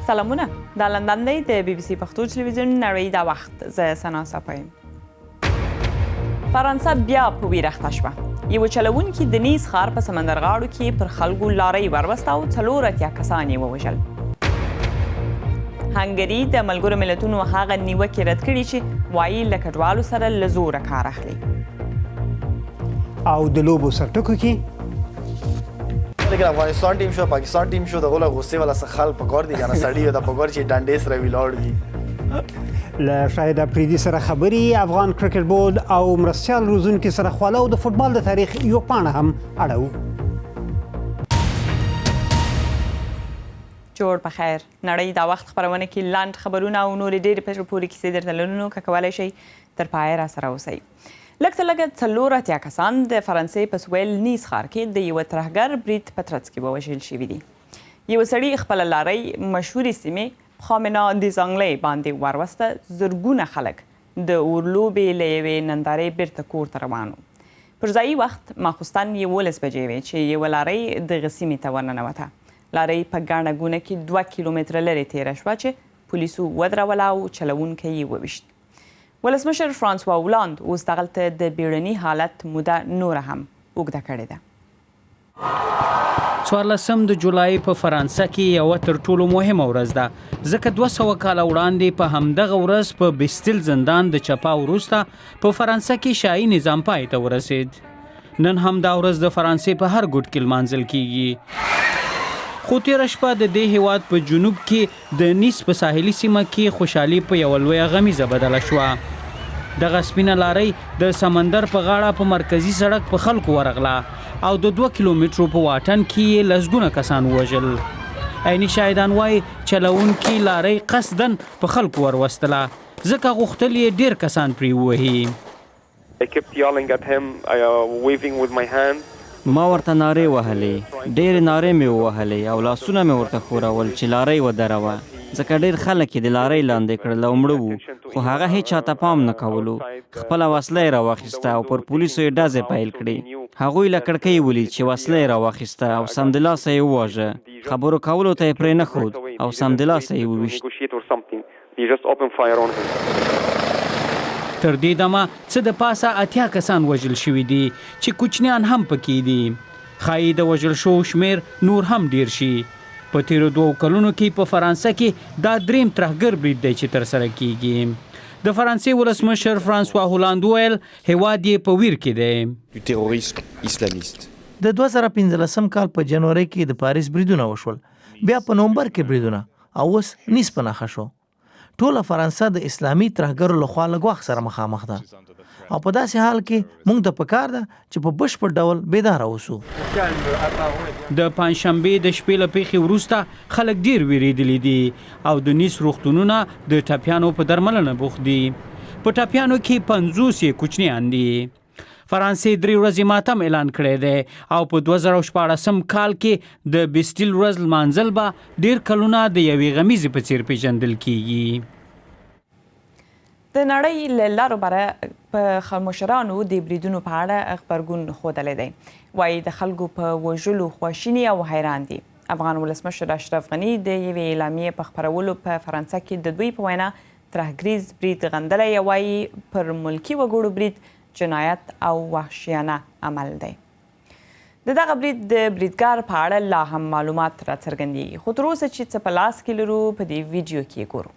سلامونه، د لندن دی د بي بي سي پښتو تلویزیون نړۍ دا وخت. زه سنا صفایم. فرانسه بیا په ویره اخته شوه. یو چلوونکي د نیس ښار په سمندرغاړو کې پر خلکو لارۍ وروسته او 4 کسان یې ووژل. هنګري د ملګرو ملتونو هغه نیوکې رد کړي چې وایي له کډوالو سره له زوره کار اخلي. او د لوبو سرټکو کې لیکن افغانستان ټیم شو پاکستان ټیم شو دغه غوسه ولا سخال پکور دي کنه سړی د پکور چې ډانډې سره ویلاړ دي. له شاهد افریدي سره خبري افغان کرکټ بورډ او مرستیال روزونکي سره خواله او د فوتبال د تاریخ یو پاڼه هم اړو. جوړ په خیر. نړۍ دا وخت خبرونه کې لاند خبرونه او نورې ډېرې په پورې کیسې درته لرو که کولی شئ تر پایه راسره اوسئ. لږ تر لږه 4 کسان د فرانسې په سویل نیس ښار کې د یوه ترهګر برید په ترڅ کې ووژل شوي دي. یو سړي خپله لارۍ مشهورې سیمې خامنا د زانګلۍ باندې وروسته زرګونه خلک د اورلوبې له یوې نندارې بیرته کور ته روان وو. پر ځایي وخت ماخوستن 11 بجې وې چې یوه لارۍ دغه سیمې ته ورننوته. لارۍ په ګڼه ګونه کې 2 کیلومتره لرې تېره شوه چې پولیسو ودروله او چلوونکی یې وویشت. ولسمشر فرانسوا هولند اوس دغلته د بیړني حالت موده نوره هم اوږده کړې ده. 14 د جولای په فرانسه کې یوه تر ټولو مهمه ورځ ده، ځکه 200 کاله وړاندې په همدغه ورځ په بستیل زندان د چپا وروسته په فرانسه کې شاهي نظام پای ته ورسید. نن هم دا ورځ د فرانسې په هر ګوټ کې لمانځل کیږي. خو تېره شپه د دې هیواد په جنوب کې د نیس په ساحلي سیمه کې خوشحالي په یوه لویه غمیزه بدله شوه. دغه سپینه لارۍ د سمندر په غاړه په مرکزي سړک په خلکو ورغله او د 2 کیلومترو په واټن کې یې لسګونه کسان ووژل. عیني شاهدان وایي چلوونکي لارۍ قصدن په خلکو وروستله ځکه غوښتل یې ډېر کسان پرې ووهي. ما ورته نارې وهلې، ډېرې نارې مې ووهلې او لاسونه مې ورته ښورول چې لارۍ ودروه، ځکه ډېر خلک یې د لارۍ لاندې کړل او مړه وو، خو هغه هیڅ چاته پام نه کولو. خپله وسله یې راواخیسته او پر پولیسو یې ډزې پیل کړې. هغوی له کړکۍ ولید چې وسله یې راواخیسته او سمدلاسه یې وواژه. خبرو کولو ته یې پرې نه ښود او سمدلاسه یې وویشت. تر دې دمه څه د پاسه 80 کسان وژل شوي دي چې کوچنیان هم پکې دي. ښایي د وژل شوو شمیر نور هم ډیر شي. په تیرو 2 کلونو کې په فرانسه کې دا دریم ترهګر برید دی چې ترسره کیږي. د فرانسې ولسمشر فرانسوا هولند ویل هیواد یې په ویر کې دی. د 2015 کال په جنوري کې د پاریس بریدونه وشول، بیا په نومبر کې بریدونه او اوس نیس په نښه شو. ټوله فرانسه د اسلامي ترهګرو لخوا له ګواښ سره مخامخ ده او په داسې حال کې موږ ته پکار ده چې په بشپړ ډول بیداره اوسو. د پنجشنبې د شپې له پیښې وروسته خلک ډیر ویریدلي دي او د نیس روغتونونه د ټپیانو په درملنه بوخت دي. په ټپیانو کې 50 کوچنیان دي. فرانسې 3 ورځې ماتم اعلان کړی دی او په 2014 کال کې د بستیل ورځ لمانځل به ډیر کلونه د یوې غمیزې په څیر پیژندل کیږي. د نړۍ له لارو بره په مشرانو د بریدونو په اړه غبرګون ښودلی دی. وایي د خلکو په وژلو خواشیني او حیران دي. افغان ولسمشر اشرف غني د یوې اعلامیې په خپرولو په فرانسه کې د دوی په وینا ترهګریز برید غندلی او وایي پر ملکي وګړو برید جنایت او وحشیانه عمل دی. د دغه برید د بریدګر په اړه لا هم معلومات راڅرګندېږي، خو تر اوسه چې څه په لاس کې لرو په دې ویډیو کې ګورو.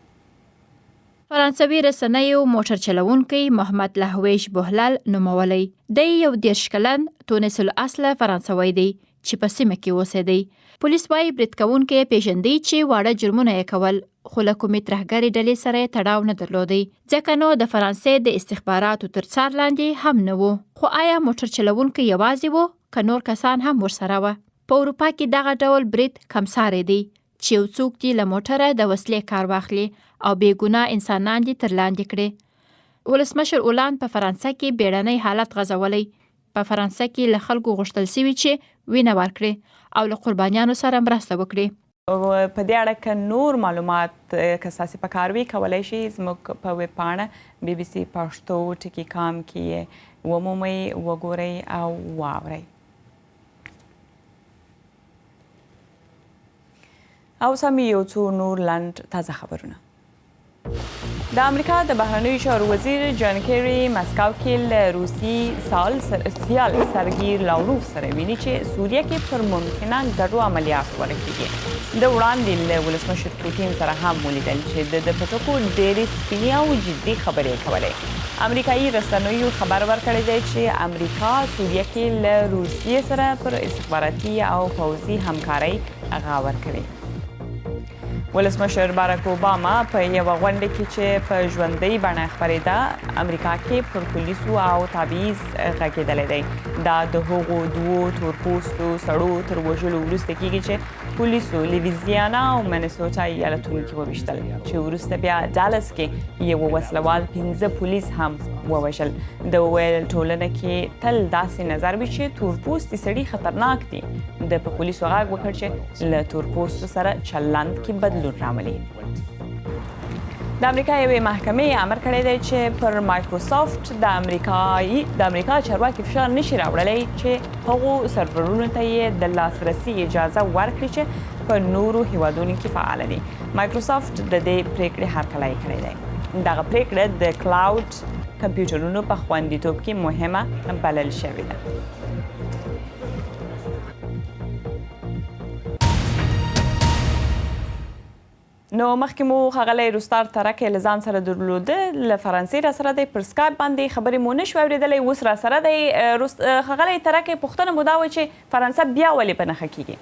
فرانسوي رسنیو موټر چلوونکی محمد لهویش بوهلل نومولی دی. یو 30 کلن تونس الاصله فرانسوی دی چې په سیمه کې اوسېدی. پولیس وایي برید کوونکی پیژندی چې واړه جرمونه یې کول، خو له کومې ترهګرې ډلې سره یې تړاو نه درلودی، ځکه نو د فرانسې د استخباراتو تر څار لاندې هم نه و. خو آیا موټر چلوونکی یوازې و که نور کسان هم ورسره وه؟ په اروپا کې دغه ډول برید کمساری دی چې یو څوک دې له موټره د وسلې کار واخلي او بېګناه انسانان دې تر لاندې کړي. ولسمشر هولند په فرانسه کې بیړنی حالت غځولی. په فرانسه کې له خلکو غوښتل سوي چې وینه ورکړي او له قربانیانو سره مرسته وکړي. په دې اړه که نور معلومات که ستاسې په کار وي کولی شئ زموږ په ویب پاڼه BBC پښتو .com کې ومومئ، وګورئ او واورئ. او سم یو څو نور لنډ تازه خبرونه. د امریکا د بهرنیو چارو وزیر جان کیری مسکو کې له روسي سیال سرګي لاوروف سره ویلي چې سوریه کې پر ممکنه ګډو عملیاتو ورکېږي. د وړاندې له ولسمشر پوتین سره هم ولیدل چې د پټکو ډېرې سپینې او جدي خبرې کولې. امریکایي رسنیو خبر ورکړی دی چې امریکا سوریه کې له روسیې سره پر استخباراتي او پوځي همکارۍ غور کوي. ولسمشر باراک اوباما په یوه غونډه کې چې په ژوندۍ بڼه خپرېده امریکا کې پر پولیسو او تبعیض غږېدلی دی. دا د هغو دوو تورپوستو سړو تر وژلو وروسته کیږي چې پولیسو لویزیانا او منیسوټا ایالتونو کې وویشتل چې وروسته بیا ډالس کې یو وسلوال 15 پولیس هم ووژل. د ویل ټولنه کې تل داسې نظر وي چې تورپوستي سړي خطرناک دي. د په پولیسو غږ وکړ چې له تورپوستو سره چلند کې بدلون راولي. د امریکا یوې محکمې امر کړی دی چې پر مایکروسافت د امریکا چارواکي فشار نشي راوړلی چې هغو سرورونو ته یې د لاسرسي اجازه ورکړي چې په نورو هیوادونو کې فعال دي. مایکروسافت د دې پریکړې هرکلی کړی دی. دغه پریکړه د کلاود کمپیوټرونو په خوندیتوب کې مهمه بلل شوې ده. نو مخکې مو ښاغلی روستار ترکې له ځان سره درلوده، له فرانسې را سره دی، پر سکایپ باندې خبرې مو نشو اورېدلی، اوس را سره دی. ښاغلی ترکې پوښتنه مو دا وه چې فرانسه بیا ولې په نښه کیږي؟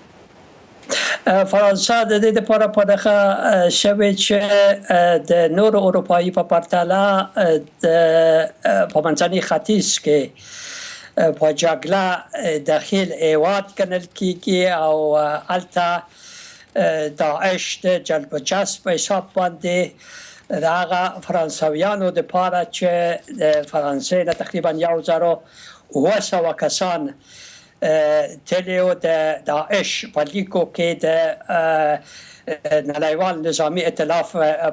فرانسه د دې لپاره په نښه شوې چې د نورو اروپایي په پرتله په منځني ختیځ کې په جګړه داخل هیواد ګڼل کیږي او هلته داعش د جلب و جذب په حساب باندې د هغه فرانسویانو دپاره چې د فرانسې نه تقریبا 1700 کسان تلي او د داعش په لیکو کې د نړیوال نظامی ائتلاف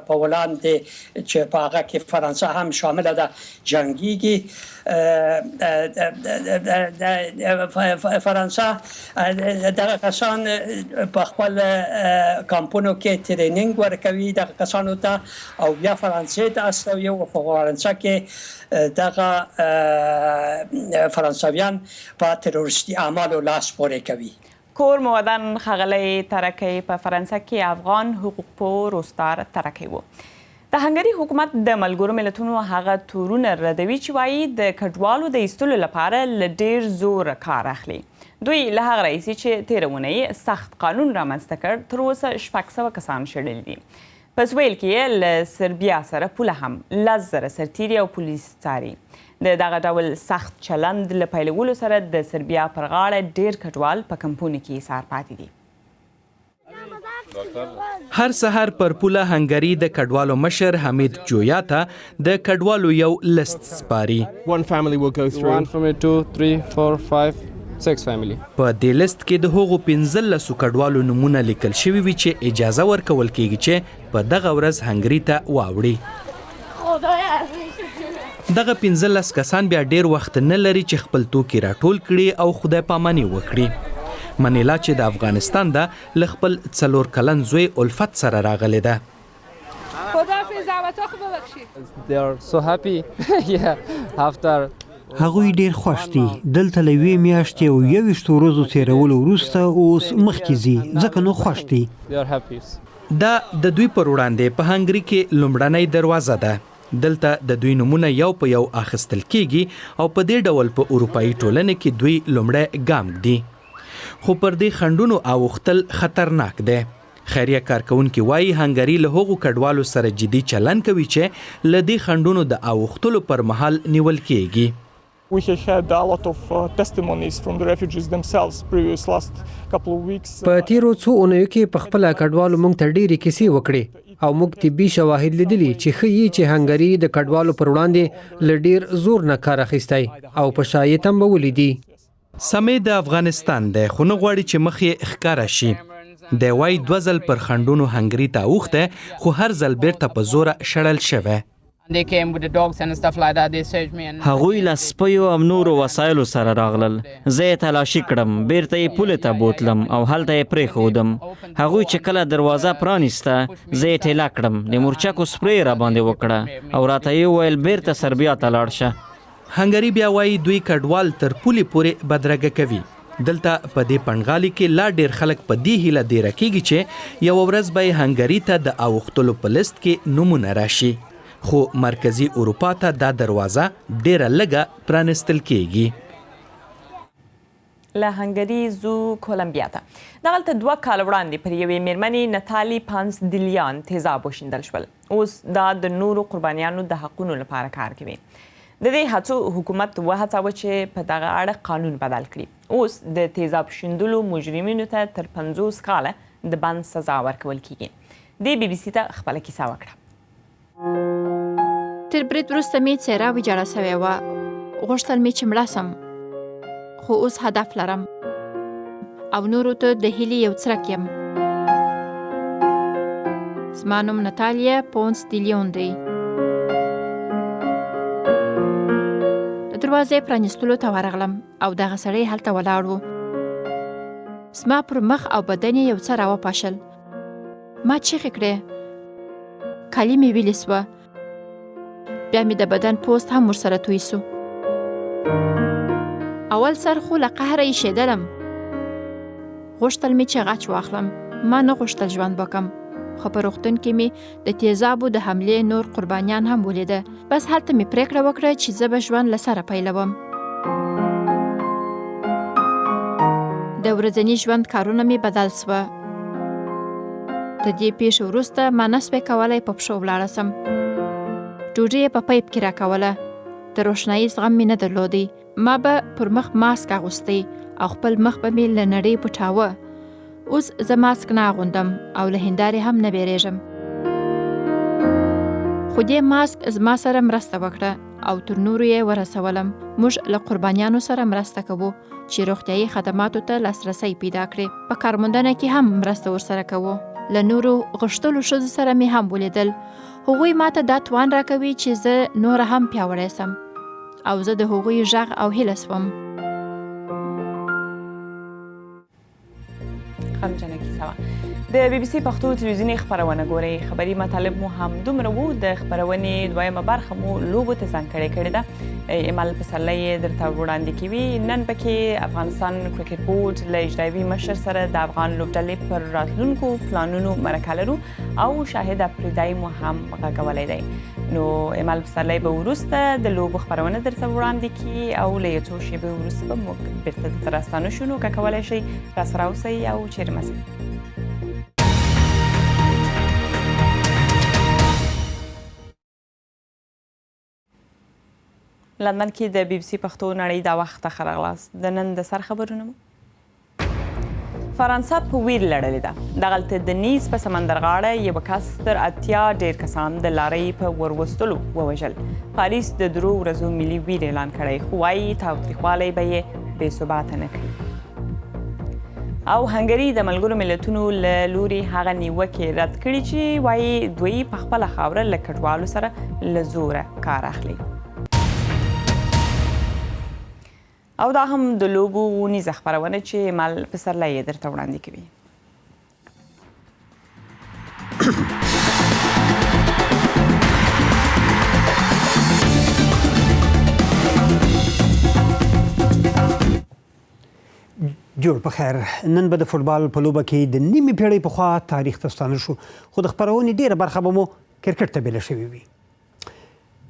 په وړاندې چې په هغه کې فرانسه هم شامله ده جنګیږي. فرانسه دغه کسان په خپل کمپونو کې ټرینینګ ورکوي دغه کسانو ته او بیا فرانسې ته استوي او په فرانسه کې دغه فرانسویان په تروریستي اعمالو لاس پورې کوي. کور مودن ښاغلی ترکی په فرانسه کې افغان حقوقپوه روستار ترکی و. د هنګري حکومت د ملګرو ملتونو هغه تورونه ردوي چې وایي د کډوالو د ایستلو لپاره له ډېر زوره کار اخلي. دوی له هغه راهیسې چې تېره اونۍ سخت قانون رامنځته کړ تر اوسه 600 کسان شړلي دي. په سویل کې له سربیا سره پوله هم 10,000 سرتیري او پولیس څاري. د دغه ډول سخت چلند له پیلولو سره د سربیا پر غاړه ډېر کډوال په کمپونو کې ایسار پاتې دي. هر سهار پر پوله هنګري د کډوالو مشر حمید جویا ته د کډوالو یو لست سپاري. One family will go through. 1 family, 2, 3, 4, 5, 6 family. په دې لست کې د هغو 15 کډوالو نمونه لیکل شوي وي چې اجازه ورکول کېږي چې په دغه ورځ هنګري ته واوړي. دغه 15 کسان بیا ډیر وخت نه لري چې خپل توکي راټول کړي او خدای پاماني وکړي. منیلا چې د افغانستان ده له خپل 4 کلن زوی الفت سره راغلی ده. They are so happy. Yeah, after هغوی ډیر خوښ دي. دلته له 2 میاشتې او 21 ورځو تیرولو وروسته اوس مخکې ځي ځکه نو خوښ دي. they are happy. دا د دوی پر وړاندې په هنګري کې لومړنۍ دروازه ده. دلته د دوی نمونه یو په یو اخیستل کیږي او په دې ډول په اروپایي ټولنه کې دوی لومړی ګام دي. خو پر دې خنډونو اوختل خطرناک دی. خیریه کارکونکي وایي هنګري له هغو کډوالو سره جدي چلند کوي چې له دې خنډونو د اوختلو پر مهال نیول کیږي. We have had a lot of testimonies from the refugees themselves previous last couple of weeks. په تیرو څو اونیو کې په خپل کډوالو موږ ته ډېرې کیسې وکړې او موږ طبي شواهد لیدلي چې ښیي چې هنګري د کډوالو پر وړاندې له ډېر زور نه کار اخیستی او په شایعت هم به ولیدي. سمې د افغانستان دی خو نه غواړي چې مخ یې ښکاره شي. دی وایي 2 ځل پر خنډونو هنګري ته اوښتی خو هر ځل بیرته په زوره شړل شوی. هغوی له سپیو او نورو وسایلو سره راغلل. زه یې تلاشي کړم، بیرته یې پولې ته بوتلم او هلته یې پرېښودم. هغوی چې کله دروازه پرانیسته زه یې ټېله کړم، د مورچکو سپری یې راباندې وکړه او راته یې وویل بیرته سربیا ته لاړ شه. هنګري بیا وایي دوی کډوال تر پولې پورې بدرګه کوي. دلته په دې پنډغالي کې لا ډیر خلک په دې هیله دیره کېږي چې یوه ورځ به یې هنګري ته د اوښتلو په لیست کې نومونه راشي، خو مرکزي اروپا ته دا دروازه ډیره لږه پرانستل کېږي. له هنګري زو کولمبیا ته. دغلته 2 کال وړاندې پر یوې میرمنې نتالي پانسدیلیان تیزاب وشیندل شول. اوس دا د نورو قربانیانو د حقونو لپاره کار کوي. د دې هڅو حکومت وهڅاوه چې په دغه اړه قانون بدل کړي. اوس د تیزاب شیندلو مجرمینو ته تر 50 کاله د بند سزا ورکول کیږي. د بي بي سي ته خپله کیسه وکړه. تر برید وروسته مې څېره ویجاړه سوې وه. غوښتل مې چې مړه سم، خو اوس هدف لرم او نورو ته د هیلې یو څرک یم. زما نوم نتالیا پونسدیلیون دی. دروازې پرانیستلو ته ورغلم او دغه سړی هلته ولاړ و. زما پر مخ او بدن یې یو څه راوپاشل. ما چیغې کړې، کالي مې ویلې سوه، بیا مې د بدن پوست هم ورسره توی سو. اول سر خو له قهره یې شیدلم. غوښتل مې چې غچ واخلم. ما نه غوښتل ژوند وکم، خو په روغتون کې مې د تیزابو د حملې نور قربانیان هم ولیده. بس هلته مې پریکړه وکړه چې زه به ژوند له سره پیلوم. د ورځني ژوند کارونه مې بدل سوه. د دې پیښې وروسته ما نسوی کولی په پښو ولاړه سم. ډوډۍ یې په پیپ کې راکوله. د روښنایي زغم مې نه درلودی. ما به پر مخ ماسک اغوستی او خپل مخ به مې له نړۍ پټاوه. اوس زه ماسک نه اغوندم او له هندارې هم نه بیریږم. خو دې ماسک زما سره مرسته وکړه او تر نورو یې ورسولم. موږ له قربانیانو سره مرسته کوو چې روغتیایي خدماتو ته لاسرسی پیدا کړي. په کارموندنه کې هم مرسته ورسره کوو. له نورو غښتلو ښځو سره مې هم ولیدل. هغوی ماته دا توان راکوي چې زه نوره هم پیاوړی سم او زه د هغوی غږ او هیله سوم. خمجنه کیسه وه. د بي بي سي پښتو تلویزیوني خپرونه ګورئ. خبري مطالب مو هم دومره وو. د خپرونې دویمه برخه مو لوبو ته ځانګړې کړې ده. ایمل پسرلی یې درته وړاندې کوي. نن پکې افغانستان کرکټ بورډ له اجرایوي مشر سره د افغان لوبډلې پر راتلونکو پلانونو مرکه لرو او شاهد افریدی مو هم غږولی دی. نو ایمل پسرلی به وروسته د لوبو خپرونه درته وړاندې کړي او له یو څو شېبې وروسته به موږ بېرته درته راستانه شو. نو که کولی شئ راسره اوسئ او چیرې مه ځئ. لندن کې د بي بي سي پښتو نړۍ دا وخت ته ښه راغلاست. د نن د سر خبرونه مو فرانسه په ویر لړلې ده. دغلته د نیس په سمندرغاړه یوه کس تر 80 ډېر کسان د لارۍ په وروستلو ووژل. پاریس د 3 ورځو ملي ویر اعلان کړی، خو وایي تاوتریخوالی به یې بې ثباته نه کړي. او هنګري د ملګرو ملتونو له لوري هغه نیوکې رد کړي چې وایي دوی په خپله خاوره له کډوالو سره له زوره کار اخلي. او دا هم د لوبو ونیزه خپرونه چې ایمل پسرلی یې درته وړاندې کوي. جوړ په خیر. نن به د فوټبال په لوبه کې د نیمې پیړۍ پخوا تاریخ ته ستانه شو، خو د خپرونې ډېره برخه به مو کرکټ ته بیله شوې وي.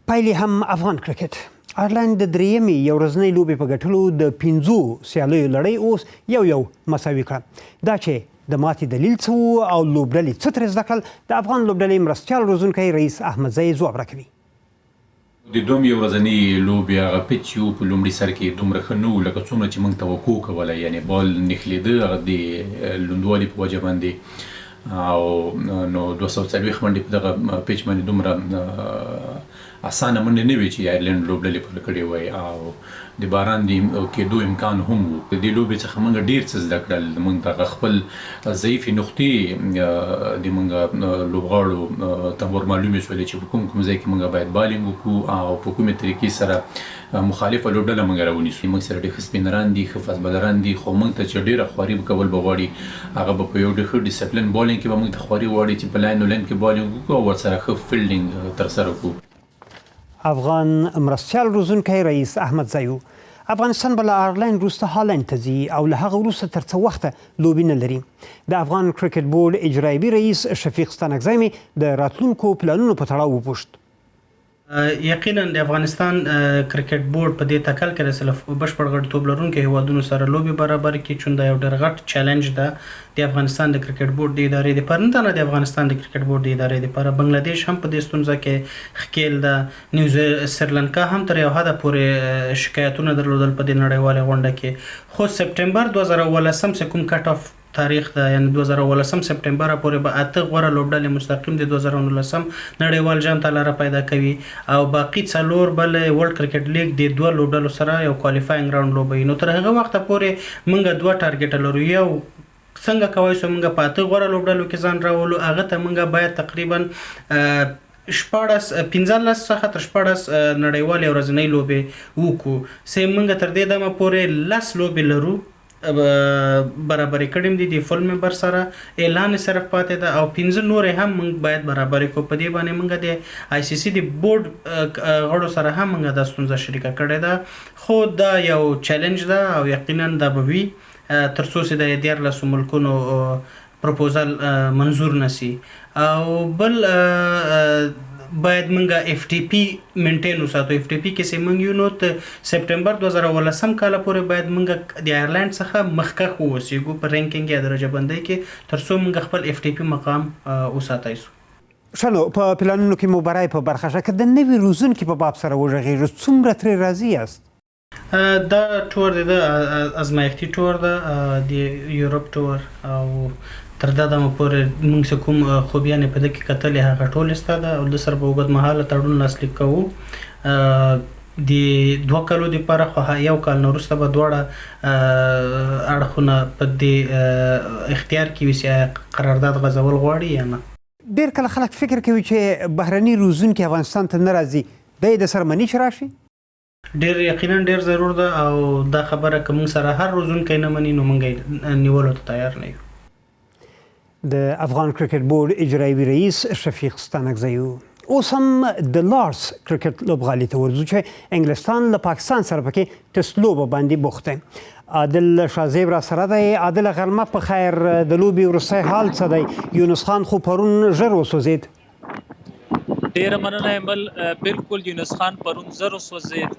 پایلې هم افغان کرکټ. آیرلند د درېیمې یو ورځنۍ لوبې په ګټلو د 5 سیالیو لړۍ اوس یو مساوي کړه. دا چې د ماتې دلیل څه و او لوبډلې څه ترې زده کړل، د افغان لوبډلې مرستیال روزونکی رئیس احمدزی ځواب راکوي. د دوم یو ورځنۍ لوبې هغه پیچ یو په لومړي سر کې دومره ښه نه و لکه څومره چې موږ توقع کوله، یعنې بال نښلېده هغه د لوندوالي په وجه باندې او نو 240 منډي په دغه پیچ باندې دومره اسانه منډه نه وي چې آیرلند لوبډلې پر کړې وای او د باران دی کېدو امکان هم وو د دې لوبې څخه موږ ډیر څه زده کړل موږ د خپل ضعیف نقطې د موږ لوبغاړو ته ور معلومې شولې چې کوم ځای کې موږ باید بالینګ وکړو او په کومه طریقې سره مخالفه لوبډله موږ راونیسو موږ سره ډېر سپینران دي ښه فاسبالران دي خو موږ ته چې ډېره خواري کول به غواړي هغه به په یو ډېر ډیسپلین بالینګ کې به موږ ته خواري غواړي چې په لاین ولین کې بالینګ وکړو او ورسره ښه فیلډینګ ترسره کړو افغان مرستیال روزونکی رئیس احمد زیو افغانستان بل آیرلند وروسته هالند ته ځي او له هغه وروسته تر څه وخته لوبې نه لري د افغان کرکټ بورډ اجرایوي رئیس شفیق ستانکزی مې د راتلونکو پلانونو په تړاو وپوښت یقینا د افغانستان کرکټ بورډ په دې تکل کې د بشپړ غړیتوب لرونکو هیوادونو سره لوبې برابر کړي چې دا یو ډېر غټ چیلنج ده د افغانستان د کرکټ بورډ د ادارې لپاره نه د افغانستان د کرکټ بورډ د ادارې لپاره بنگلاديش هم په دې ستونزه کې ښکیل ده نیو سریلانکا هم تر یو حده پورې شکایتونه درلودل په دې نړیواله غونډه کې خو سپټمبر 2018 کوم کټ اف تاریخ ده یعنی 2018 سپټمبر پورې به اته غوړه لوبډلې مستقیم د 2019 نړیوال جام ته لاره پیدا کوي او باقی څلور بل ورلد کرکټ لیګ د دوه لوبډلو سره یو کوالیفاینګ راوند لوبي نو تر هغه وخت پورې موږ دوه ټارګټ لرو یو څنګه کوي چې موږ په اته غوړه لوبډلو کې ځان راولو هغه ته موږ باید تقریبا 15 څخه تر 14 نړیوال ورځنۍ لوبې وکړو سه موږ تر دې دمه پورې لاس لوبې لرو برابرې کړم دي د فل ممبر سره اعلان صرف پاتې ده او 15 نور هم موږ باید برابرې کو په دې باندې موږ د آی سی سی د بورډ غړو سره هم موږ د ستونزه شریکه کړې ده خو دا یو چیلنج ده او یقینا دا به وي تر څو چې د 14 ملکونو پروپوزل منظور نشي او بل باید منګه اف ټي پی مینټین وساتو اف ټي پی کې سیمنګ یو نو ته سپټمبر 2018 کال پورې باید منګه د آیرلند څخه مخکخ ووسیږو په رینکینګ یا درجه بندۍ کې تر څو منګه خپل اف ټي پی مقام وساتای سو شنو په پلانونو کې مبارای په برخه شکه د نوی روزونکو په باب سره وژغیږي څومره تر راضی است دا ټور د ازمایښتي ټور د یورپ ټور او تر دا دمه پورې موږ کوم خوبیانې په دې کې کتلې هغه ټول استاده او د سر په وګد مهاله تړون لاسلیک کوو د 2 کالو لپاره خو یو کال وروسته به دواړه اړخونه په دې اختیار کې وي قرارداد غځول غواړي یا نه ډېر کله خلک فکر کوي چې بهرني روزونکي افغانستان ته نه راځي د سرمنی راشي ډېر یقینا ډېر ضرور ده او دا خبره کوم سره هر روزونکي نه مني نو موږ نیولو ته تیار نه یو د افغان کرکټ بورډ اجرایوي رئیس شفیق ستانکزی اوس هم د لارډس کرکټ لوبغالي ته ورځو چې انګلستان له پاکستان سره پکې ټسټ لوبه باندې بوخت دی عادل شازیب را سره دی عادل غرمه په خیر د لوبې وروستی حال څه دی یونس خان خو پرون ژر وسوځېد ډیره مننه ایمل بالکل یونس خان پرون زر وسوځید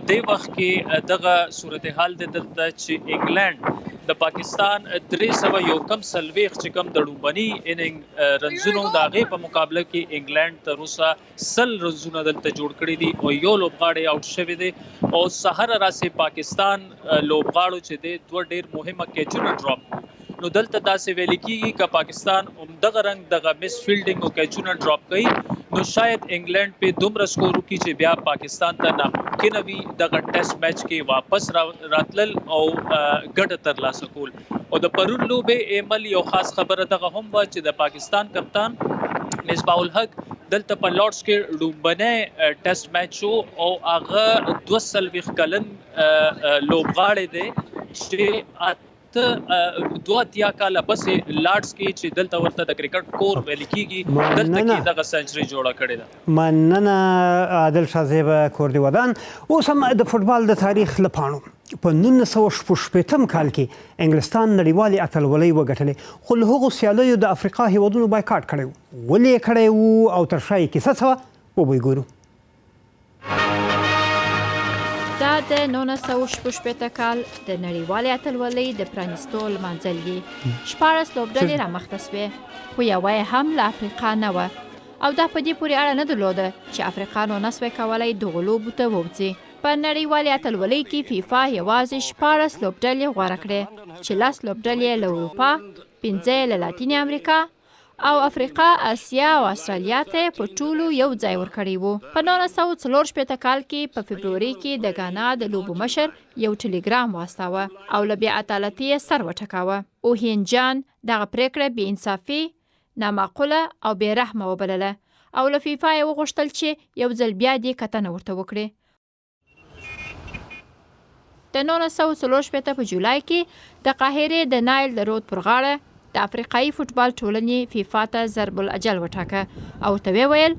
د وخت کې دغه صورتحال د دلته چې انګلند د پاکستان 300 یو کم سلويخ چې کم د ډوبني اننګ رنزونو د هغه په مقابله کې انګلند تر اوسه سل رنزونه دلته جوړ کړی دي او یو لوبغاړی آوټ شوی دی او سحر راسه پاکستان لوبغاړو چې د دوه ډیر مهمه کیچونه ډراپ نو دلته داسې ویل کېږي چې پاکستان دغه رنګ دغه مس فیلډینګ او کیچونه ډراپ کړي نو شاید انګلند په دومره سکور وکړي چې بیا پاکستان ته ناممکن وي دغه ټیسټ میچ کې واپس راتلل او ګټه ترلاسه کول او د پرون لوبې ایمل یو خاص خبره دغه هم و چې د پاکستان کپتان مصباح الحق دلته په لارډس کې لومبنه ټیسټ میچ او هغه 200 کلن لوبغاړي دی چې دوه کاله پس لارډس کې چې دلته ورته د کرکټ کور ویل کېږي دلته کې دغه سنچري جوړه کړې ده مننه عادل شازیب کوردی ودان اوس هم د فوټبال د تاریخ لپاره په 1960 کال کې انګلستان نړیوالې اتلولۍ وګټلې خو له هغو سیالیو د افریقا هیوادونو بایکاټ کړی ولې یې کړی و او تر شا یې کیسه څه وه وګورو دا د 1960 کال د نړیوالې اتلولۍ د پرانیستو لمانځل دي 14 لوبډلې رامخته سوې خو یوه یې هم له افریقا نه وه او دا په دې پورې اړه نه درلوده چې افریقا نو نسوی کولی دغو لوبو ته ووځي په نړیوالې اتلولۍ کې فیفا یوازې 14 لوبډلې غوره کړې چې 10 لوبډلې له اروپا 15 له لاتینې امریکا او افریقا، اسیا او استرالیا ته په ټولو یو ځای ورکړی وو. په 1944 کال کې په فبروري کې د غانا د لوبو مشر یو ټلګرام واستاوه او له بې عدالتۍ سر وټکاوه. اوهین جان دغه پریکړه بې انصافي، نامعقوله او بې رحمه وبلله او له فیفا یې وغوښتل چې یو ځل بیا دې کتنه ورته وکړي. د 1944 په جولای کې د قاهرې د نایل د رود پر غاړه د افریقایي فوټبال ټولنې فیفا ته ضرب الاجل وټاکه او ورته ویل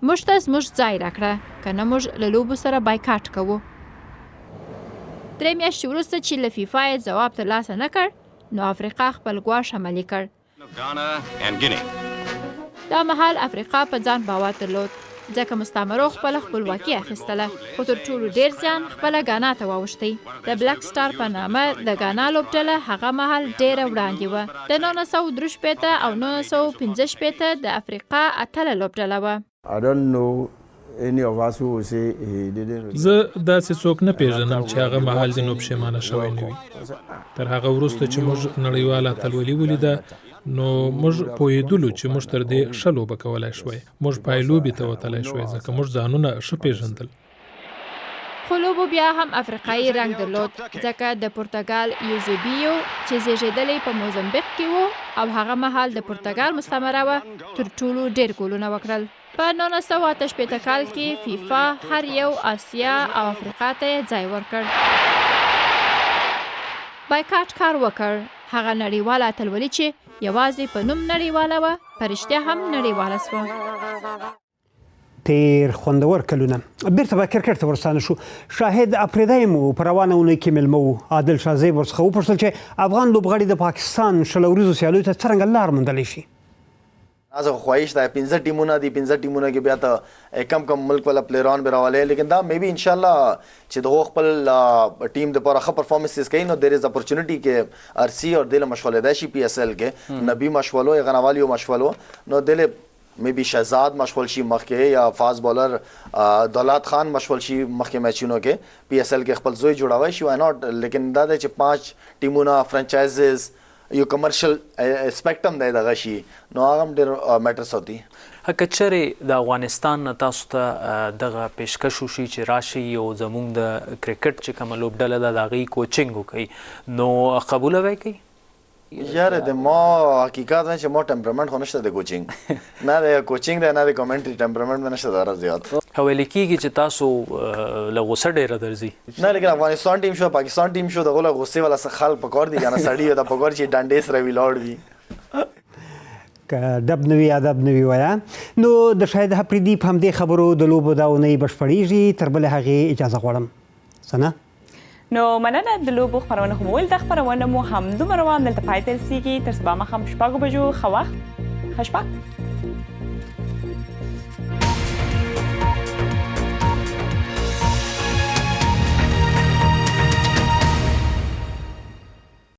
موږ ته زموږ ځای راکړه، که نه موږ له لوبو سره بایکاټ کوو. 3 میاشتې وروسته چې له فیفا یې ځواب ترلاسه نه کړ، نو افریقا خپل ګواښ عملي کړ. دا مهال افریقا په ځان باور درلود، ځکه مستعمرو خپل خپلواکي اخیستله، خو تر ټولو ډیر ځان خپل غانا ته واوښتی. د بلیک سټار په نامه د غانا لوبډله هغه مهال ډیره وړاندې وه. د 1963 او 1965 د افریقا اتله لوبډله وه. زه داسې څوک نه پیژنم چې هغه مهال ځینو پښیمانه شوی نه وي. تر هغه وروسته چې موږ نړیواله اتلولي ولیده، نو موږ پوهېدلو چې موږ تر دې ښه لوبه کولی شوی. موږ پایلوبې ته وتلی شوی ځکه موږ ځانونه ښه پیژندل. خو لوبو بیا هم افریقایي رنګ درلود، ځکه د پرتګال یوزیبیو چې زیږېدلی په موزمبیق کې و او هغه مهال د پرتګال مستعمره وه، تر ټولو ډیر ګولونه وکړل. په 1968 کال کې فیفا هر یو آسیا او افریقا ته ځای ورکړ. بایکاټ کار وکړ. هغه نړیواله اتلولي چې یوازې په نوم نړیواله وه، په رښتیا هم نړیواله سوه. تیر خوندور کلونه بیرته به کرکټ ته ورستانه شو. شاهد اپریدی مو په روانه اونۍ کې میلمه و. عادل شاه ورڅخه وپوښتل چې افغان لوبغاړي د پاکستان شل ورځو سیالیو ته څرنګه لار موندلی شي. از خواهش ده 15 ټیمونه دي، 15 ټیمونه کې بیا ته کم ملک والا پلیران به راولي، لیکن دا مې بي ان شاء الله چې دغه خپل ټیم د لپاره ښه پرفارمنسز کوي، نو دیر از اپورچونټی کې ارسی او دله مشغوله ده شي پی اس ال کې نبی مشغولو غنوالی مشغولو، نو دله مې بي شهزاد مشغول شي مخکې، یا فاست بولر دولت خان مشغول شي مخکې میچونو کې پی اس ال کې خپل زوی جوړاوي شي، وای ناٹ. لیکن دا چې 5 ټیمونه فرانچایزز یو کمرشل اسپیکټم دی دغه شي، نو هغه هم ډېر میټرس ہوتی. که چېرې د افغانستان نه تاسو ته دغه پیشکش وشي چې راشي او زموږ د کرکټ چې کومه لوبډله ده د هغې کوچینګ وکړي، نو قبوله به یې کوئ؟ یاره د ما حقیقت نه چې ما ټمپرمنټ خو نشته د کوچینګ، نه د کوچینګ دی نه د کمنټري ټمپرمنټ مې نشته داره زیات. ویل کېږي چې تاسو له غوسه ډېره درځي. نه لیکن افغانستان ټیم شو، پاکستان ټیم شو، دغه له غوسې والا څه خلک پکار دي کنه، سړي د پکار چې ډانډې سره ویلاړ وي. که ډب نوي ادب نوي وایه. نو د شاهد اپریدي په همدې خبرو د لوبو دا اونۍ بشپړېږي. تر بلې هغې اجازه غواړم. ثنا نو مننه. د لوبو خپرونه خو مو ویل، دا خپرونه مو همدومره روان دلته پای ته رسېږي. تر سبا ماښام 6 بجو ښه وخت. ښه شپه.